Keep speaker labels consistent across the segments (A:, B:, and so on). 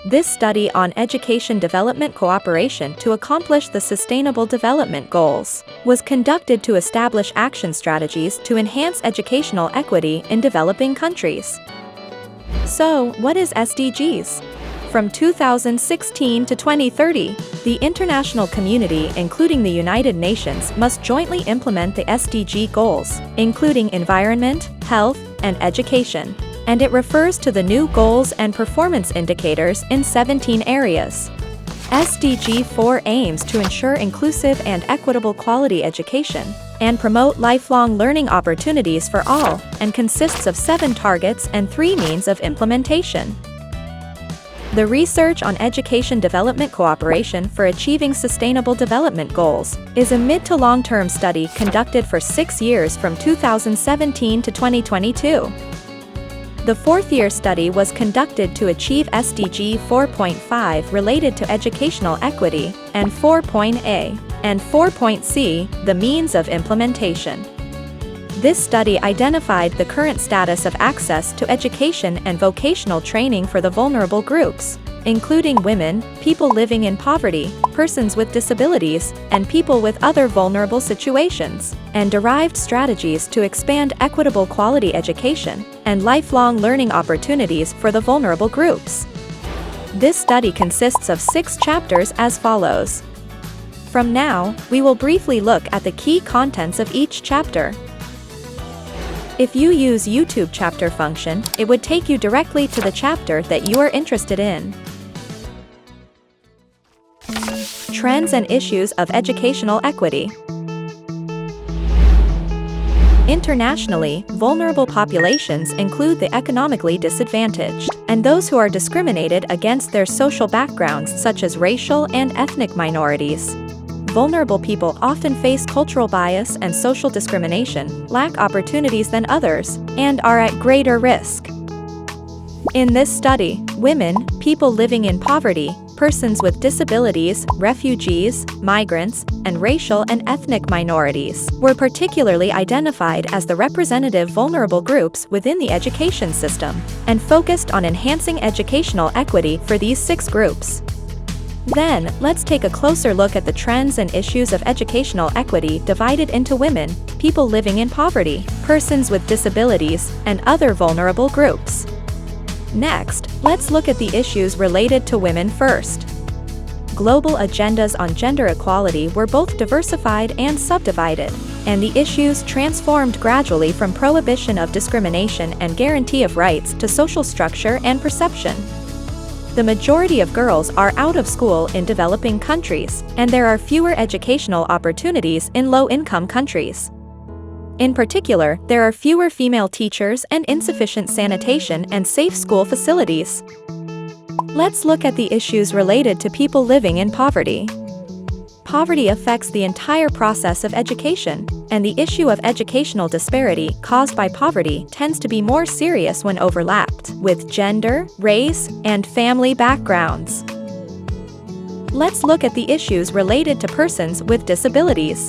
A: This study on education development cooperation to accomplish the Sustainable Development Goals was conducted to establish action strategies to enhance educational equity in developing countries. So, what is SDGs? From 2016 to 2030, the international community, including the United Nations, must jointly implement the SDG goals, including environment, health, and education. And it refers to the new goals and performance indicators in 17 areas. SDG 4 aims to ensure inclusive and equitable quality education and promote lifelong learning opportunities for all, and consists of 7 targets and 3 means of implementation. The Research on Education Development Cooperation for Achieving Sustainable Development Goals is a mid to long-term study conducted for 6 years from 2017 to 2022. The 4th-year study was conducted to achieve SDG 4.5 related to educational equity, and 4.A, and 4.C, the means of implementation. This study identified the current status of access to education and vocational training for the vulnerable groups, including women, people living in poverty, persons with disabilities, and people with other vulnerable situations, and derived strategies to expand equitable quality education and lifelong learning opportunities for the vulnerable groups. This study consists of 6 chapters as follows. From now, we will briefly look at the key contents of each chapter. If you use YouTube chapter function, it would take you directly to the chapter that you are interested in. Trends and issues of educational equity. Internationally, vulnerable populations include the economically disadvantaged, and those who are discriminated against their social backgrounds, such as racial and ethnic minorities. Vulnerable people often face cultural bias and social discrimination, lack opportunities than others, and are at greater risk. In this study, women, people living in poverty, persons with disabilities, refugees, migrants, and racial and ethnic minorities were particularly identified as the representative vulnerable groups within the education system, and focused on enhancing educational equity for these 6 groups. Then, let's take a closer look at the trends and issues of educational equity divided into women, people living in poverty, persons with disabilities, and other vulnerable groups. Next, let's look at the issues related to women first. Global agendas on gender equality were both diversified and subdivided, and the issues transformed gradually from prohibition of discrimination and guarantee of rights to social structure and perception. The majority of girls are out of school in developing countries, and there are fewer educational opportunities in low-income countries. In particular, there are fewer female teachers and insufficient sanitation and safe school facilities. Let's look at the issues related to people living in poverty. Poverty affects the entire process of education, and the issue of educational disparity caused by poverty tends to be more serious when overlapped with gender, race, and family backgrounds. Let's look at the issues related to persons with disabilities.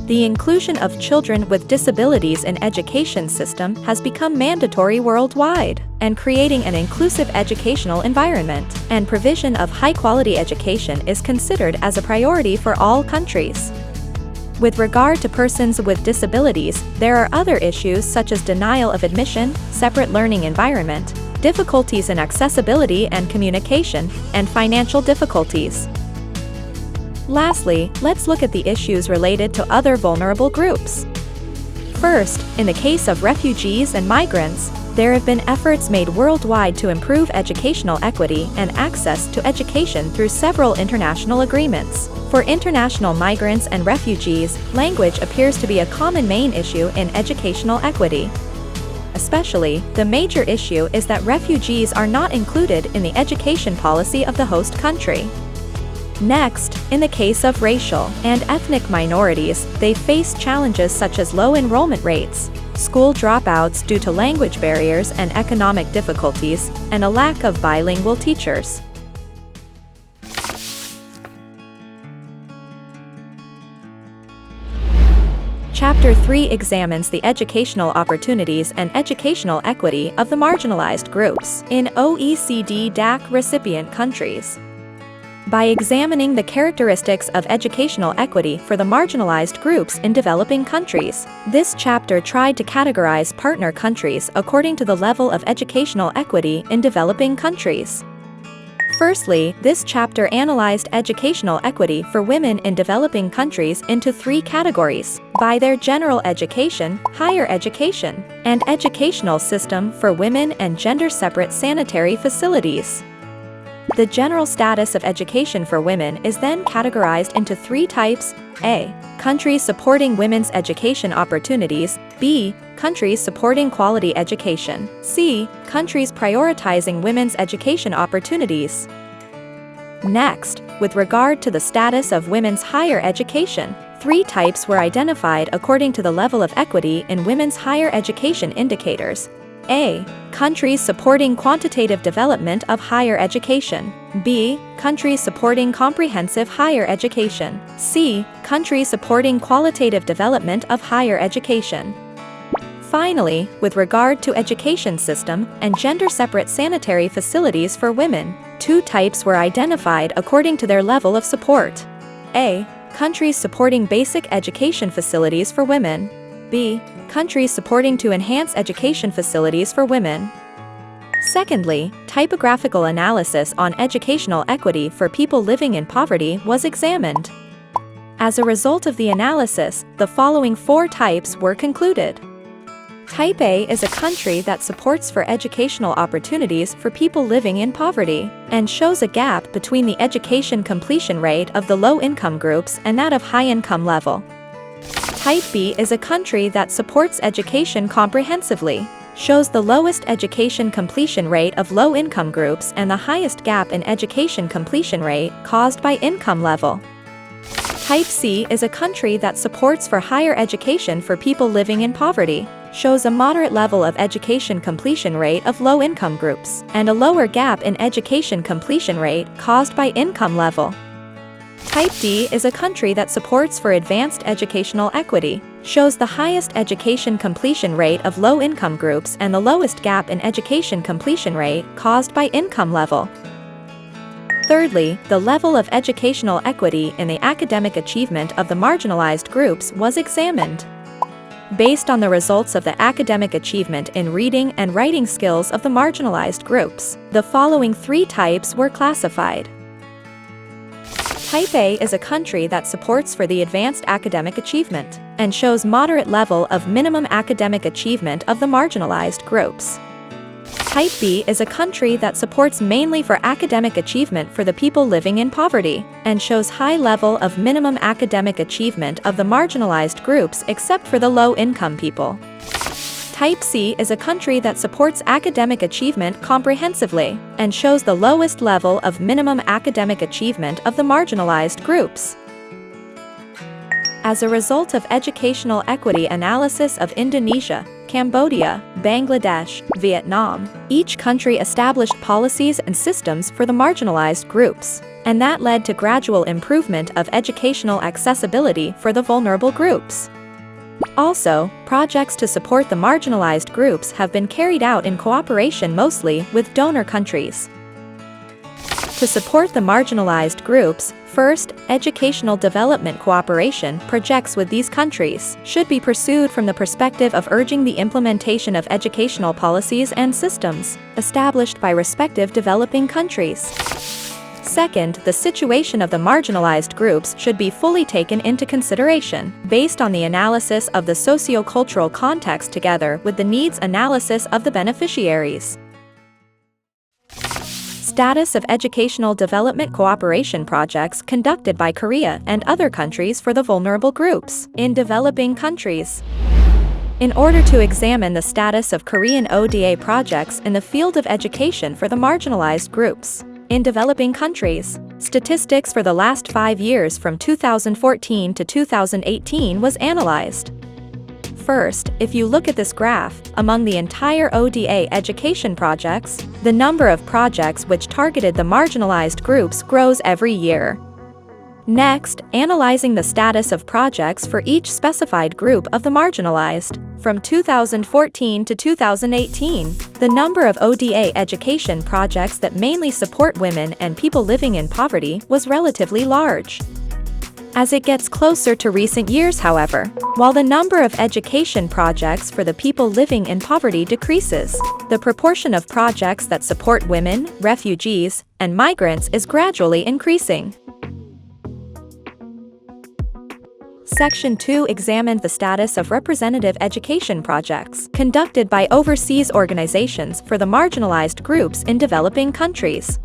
A: The inclusion of children with disabilities in education system has become mandatory worldwide, and creating an inclusive educational environment and provision of high-quality education is considered as a priority for all countries. With regard to persons with disabilities, there are other issues such as denial of admission, separate learning environment, difficulties in accessibility and communication, and financial difficulties. Lastly, let's look at the issues related to other vulnerable groups. First, in the case of refugees and migrants, there have been efforts made worldwide to improve educational equity and access to education through several international agreements. For international migrants and refugees, language appears to be a common main issue in educational equity. Especially, the major issue is that refugees are not included in the education policy of the host country. Next, in the case of racial and ethnic minorities, they face challenges such as low enrollment rates, school dropouts due to language barriers and economic difficulties, and a lack of bilingual teachers. Chapter 3 examines the educational opportunities and educational equity of the marginalized groups in OECD DAC recipient countries. By examining the characteristics of educational equity for the marginalized groups in developing countries, this chapter tried to categorize partner countries according to the level of educational equity in developing countries. Firstly, this chapter analyzed educational equity for women in developing countries into 3 categories: by their general education, higher education, and educational system for women and gender-separate sanitary facilities. The general status of education for women is then categorized into 3 types: A. Countries supporting women's education opportunities, B. Countries supporting quality education, C. Countries prioritizing women's education opportunities. Next, with regard to the status of women's higher education, 3 types were identified according to the level of equity in women's higher education indicators. A. Countries supporting quantitative development of higher education. B. Countries supporting comprehensive higher education. C. Countries supporting qualitative development of higher education. Finally, with regard to education system and gender-separate sanitary facilities for women, 2 types were identified according to their level of support. A. Countries supporting basic education facilities for women. B. Countries supporting to enhance education facilities for women. Secondly, typographical analysis on educational equity for people living in poverty was examined. As a result of the analysis, the following 4 types were concluded. Type A is a country that supports for educational opportunities for people living in poverty, and shows a gap between the education completion rate of the low-income groups and that of high-income level. Type B is a country that supports education comprehensively, shows the lowest education completion rate of low-income groups and the highest gap in education completion rate caused by income level. Type C is a country that supports for higher education for people living in poverty, shows a moderate level of education completion rate of low-income groups, and a lower gap in education completion rate caused by income level. Type D is a country that supports for advanced educational equity, shows the highest education completion rate of low-income groups and the lowest gap in education completion rate caused by income level. Thirdly, the level of educational equity in the academic achievement of the marginalized groups was examined. Based on the results of the academic achievement in reading and writing skills of the marginalized groups, the following 3 types were classified. Type A is a country that supports for the advanced academic achievement, and shows moderate level of minimum academic achievement of the marginalized groups. Type B is a country that supports mainly for academic achievement for the people living in poverty, and shows high level of minimum academic achievement of the marginalized groups except for the low-income people. Type C is a country that supports academic achievement comprehensively, and shows the lowest level of minimum academic achievement of the marginalized groups. As a result of educational equity analysis of Indonesia, Cambodia, Bangladesh, Vietnam, each country established policies and systems for the marginalized groups, and that led to gradual improvement of educational accessibility for the vulnerable groups. Also, projects to support the marginalized groups have been carried out in cooperation mostly with donor countries. To support the marginalized groups, first, educational development cooperation projects with these countries should be pursued from the perspective of urging the implementation of educational policies and systems established by respective developing countries. Second, the situation of the marginalized groups should be fully taken into consideration, based on the analysis of the socio-cultural context together with the needs analysis of the beneficiaries. Status of educational development cooperation projects conducted by Korea and other countries for the vulnerable groups in developing countries. In order to examine the status of Korean ODA projects in the field of education for the marginalized groups in developing countries, statistics for the last 5 years from 2014 to 2018 was analyzed. First, if you look at this graph, among the entire ODA education projects, the number of projects which targeted the marginalized groups grows every year. Next, analyzing the status of projects for each specified group of the marginalized. From 2014 to 2018, the number of ODA education projects that mainly support women and people living in poverty was relatively large. As it gets closer to recent years, however, while the number of education projects for the people living in poverty decreases, the proportion of projects that support women, refugees, and migrants is gradually increasing. Section 2 examined the status of representative education projects conducted by overseas organizations for the marginalized groups in developing countries.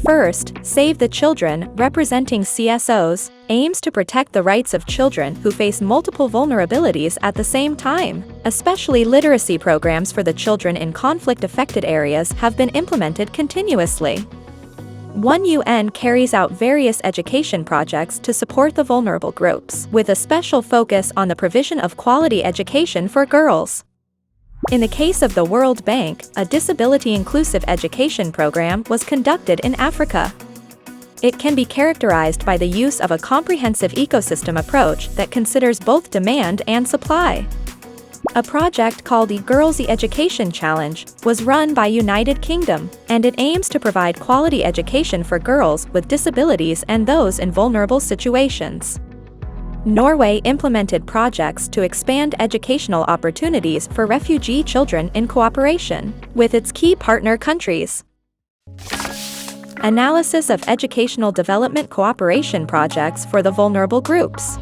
A: First, Save the Children, representing CSOs, aims to protect the rights of children who face multiple vulnerabilities at the same time. Especially literacy programs for the children in conflict-affected areas have been implemented continuously. UN carries out various education projects to support the vulnerable groups, with a special focus on the provision of quality education for girls. In the case of the World Bank, a disability-inclusive education program was conducted in Africa. It can be characterized by the use of a comprehensive ecosystem approach that considers both demand and supply. A project called the Girls' Education Challenge was run by United Kingdom, and it aims to provide quality education for girls with disabilities and those in vulnerable situations. Norway implemented projects to expand educational opportunities for refugee children in cooperation with its key partner countries. Analysis of educational development cooperation projects for the vulnerable groups.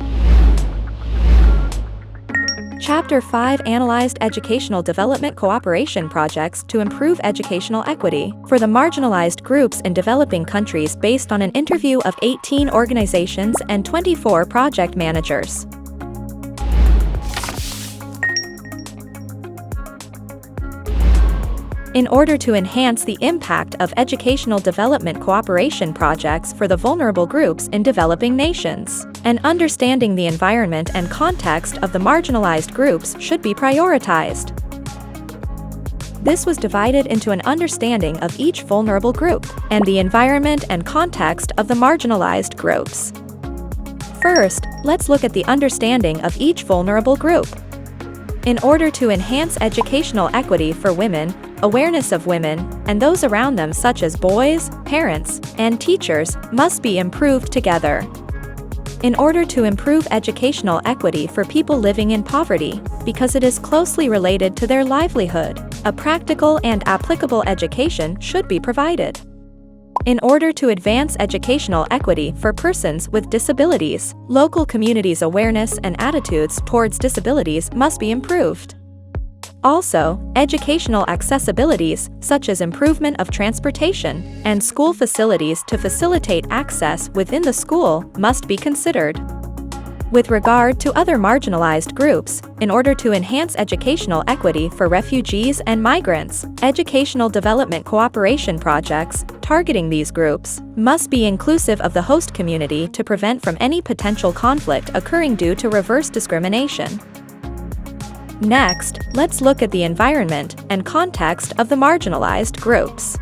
A: Chapter 5 analyzed educational development cooperation projects to improve educational equity for the marginalized groups in developing countries based on an interview of 18 organizations and 24 project managers. In order to enhance the impact of educational development cooperation projects for the vulnerable groups in developing nations, and understanding the environment and context of the marginalized groups should be prioritized. This was divided into an understanding of each vulnerable group and the environment and context of the marginalized groups. First, let's look at the understanding of each vulnerable group. In order to enhance educational equity for women, awareness of women and those around them, such as boys, parents, and teachers, must be improved together. In order to improve educational equity for people living in poverty, because it is closely related to their livelihood, a practical and applicable education should be provided. In order to advance educational equity for persons with disabilities, local communities' awareness and attitudes towards disabilities must be improved. Also, educational accessibilities, such as improvement of transportation and school facilities to facilitate access within the school, must be considered. With regard to other marginalized groups, in order to enhance educational equity for refugees and migrants, educational development cooperation projects targeting these groups must be inclusive of the host community to prevent from any potential conflict occurring due to reverse discrimination. Next, let's look at the environment and context of the marginalized groups.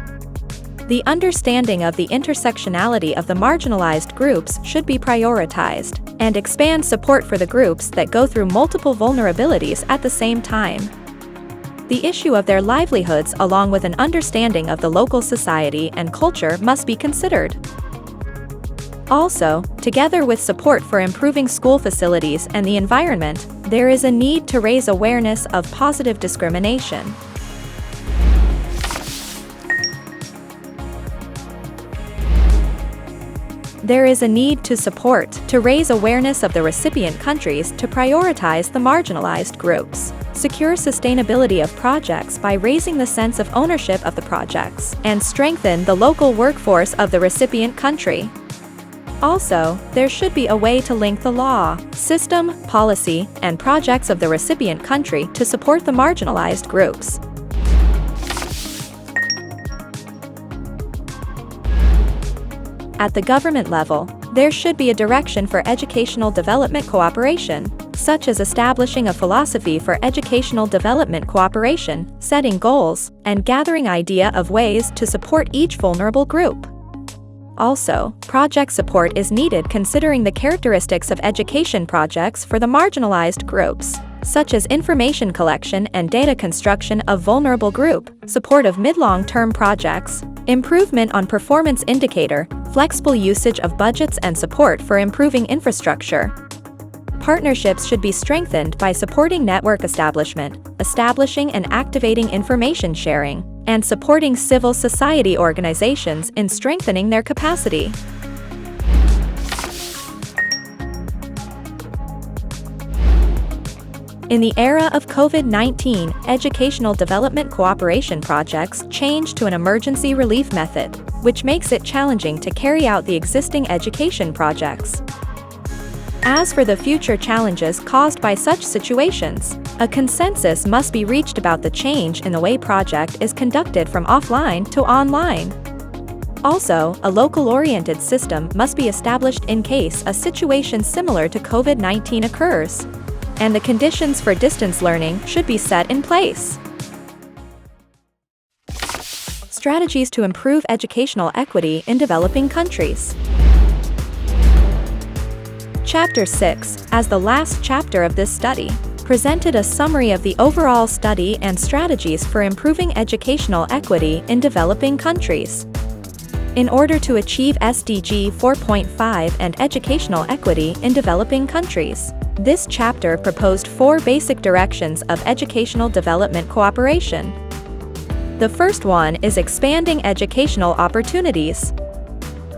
A: The understanding of the intersectionality of the marginalized groups should be prioritized, and expand support for the groups that go through multiple vulnerabilities at the same time. The issue of their livelihoods, along with an understanding of the local society and culture, must be considered. Also, together with support for improving school facilities and the environment, there is a need to raise awareness of positive discrimination. There is a need to raise awareness of the recipient countries to prioritize the marginalized groups, secure sustainability of projects by raising the sense of ownership of the projects, and strengthen the local workforce of the recipient country. Also, there should be a way to link the law, system, policy, and projects of the recipient country to support the marginalized groups. At the government level, there should be a direction for educational development cooperation, such as establishing a philosophy for educational development cooperation, setting goals, and gathering ideas of ways to support each vulnerable group. Also, project support is needed considering the characteristics of education projects for the marginalized groups, such as information collection and data construction of vulnerable group, support of mid-long-term projects, improvement on performance indicator, flexible usage of budgets and support for improving infrastructure. Partnerships should be strengthened by supporting network establishment, establishing and activating information sharing, and supporting civil society organizations in strengthening their capacity. In the era of COVID-19, educational development cooperation projects changed to an emergency relief method, which makes it challenging to carry out the existing education projects. As for the future challenges caused by such situations, a consensus must be reached about the change in the way project is conducted from offline to online. Also, a local-oriented system must be established in case a situation similar to COVID-19 occurs, and the conditions for distance learning should be set in place. Strategies to improve educational equity in developing countries. Chapter 6, as the last chapter of this study, presented a summary of the overall study and strategies for improving educational equity in developing countries. In order to achieve SDG 4.5 and educational equity in developing countries, this chapter proposed 4 basic directions of educational development cooperation. The first one is expanding educational opportunities.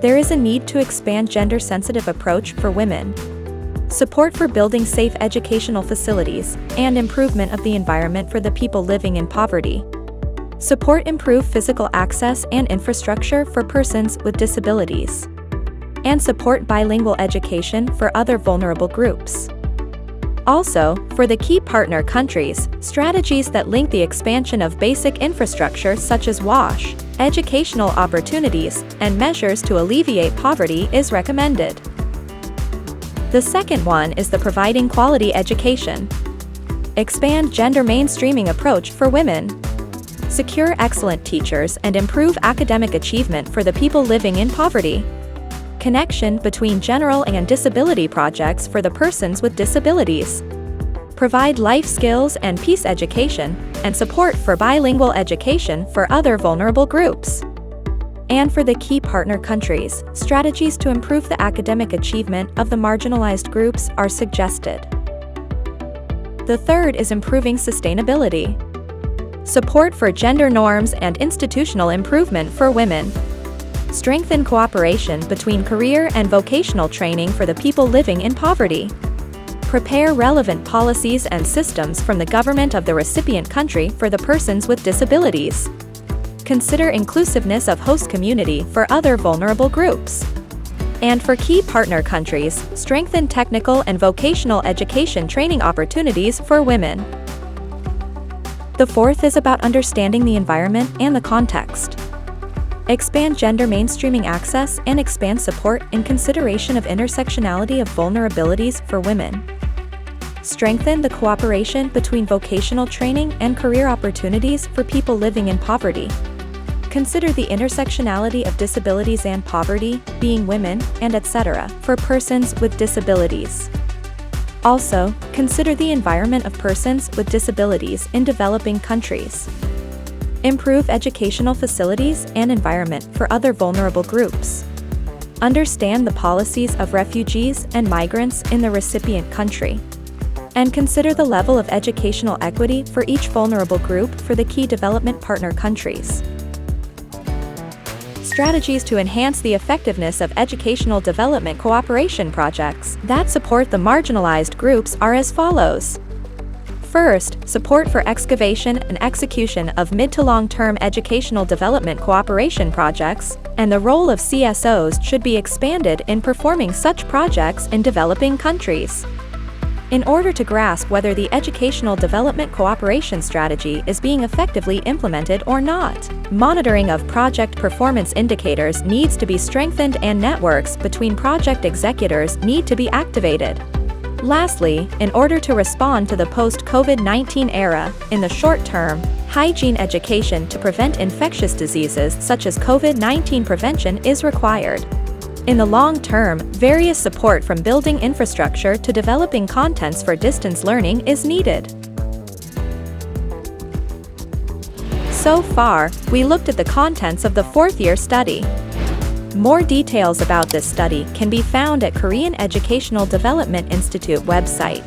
A: There is a need to expand gender-sensitive approach for women, support for building safe educational facilities, and improvement of the environment for the people living in poverty. Support improved physical access and infrastructure for persons with disabilities. And support bilingual education for other vulnerable groups. Also, for the key partner countries, strategies that link the expansion of basic infrastructure such as WASH, educational opportunities, and measures to alleviate poverty is recommended. The second one is the providing quality education. Expand gender mainstreaming approach for women. Secure excellent teachers and improve academic achievement for the people living in poverty. Connection between general and disability projects for the persons with disabilities. Provide life skills and peace education, and support for bilingual education for other vulnerable groups. And for the key partner countries, strategies to improve the academic achievement of the marginalized groups are suggested. The third is improving sustainability. Support for gender norms and institutional improvement for women. Strengthen cooperation between career and vocational training for the people living in poverty. Prepare relevant policies and systems from the government of the recipient country for the persons with disabilities. Consider inclusiveness of host community for other vulnerable groups. And for key partner countries, strengthen technical and vocational education training opportunities for women. The fourth is about understanding the environment and the context. Expand gender mainstreaming access and expand support in consideration of intersectionality of vulnerabilities for women. Strengthen the cooperation between vocational training and career opportunities for people living in poverty. Consider the intersectionality of disabilities and poverty, being women, and etc. for persons with disabilities. Also, consider the environment of persons with disabilities in developing countries. Improve educational facilities and environment for other vulnerable groups. Understand the policies of refugees and migrants in the recipient country. And consider the level of educational equity for each vulnerable group for the key development partner countries. Strategies to enhance the effectiveness of educational development cooperation projects that support the marginalized groups are as follows. First, support for excavation and execution of mid to long-term educational development cooperation projects, and the role of CSOs should be expanded in performing such projects in developing countries. In order to grasp whether the educational development cooperation strategy is being effectively implemented or not, monitoring of project performance indicators needs to be strengthened and networks between project executors need to be activated. Lastly, in order to respond to the post-COVID-19 era, in the short term, Hygiene education to prevent infectious diseases such as COVID-19 prevention is required. In the long term, various support from building infrastructure to developing contents for distance learning is needed. So far, we looked at the contents of the fourth-year study. More details about this study can be found at Korean Educational Development Institute website.